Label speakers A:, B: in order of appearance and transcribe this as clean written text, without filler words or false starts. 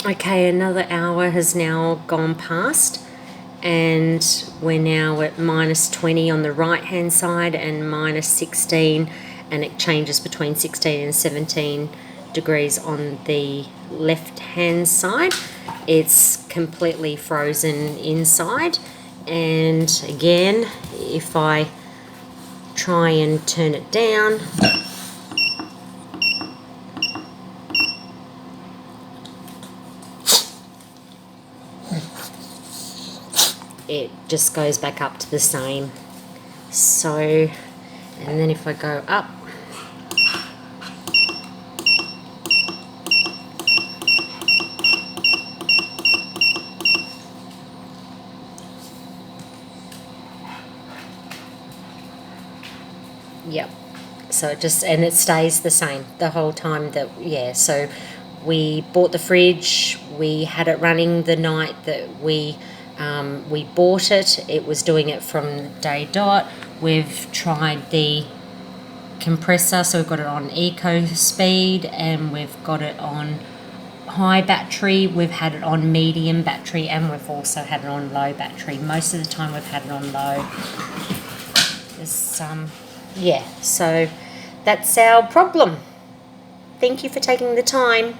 A: Okay, another hour has now gone past, and we're now at -20 on the right hand side and -16, and it changes between 16 and 17 degrees on the left hand side. It's completely frozen inside, and again, if I try and turn it down, it just goes back up to the same. So, and then if I go up, yep, so it just, and it stays the same the whole time that, yeah, so we bought the fridge, we had it running the night that we bought it. It was doing it from day dot. We've tried the compressor, so we've got it on eco speed, and we've got it on high battery, we've had it on medium battery, and we've also had it on low battery. Most of the time we've had it on low. Yeah, so that's our problem. Thank you for taking the time.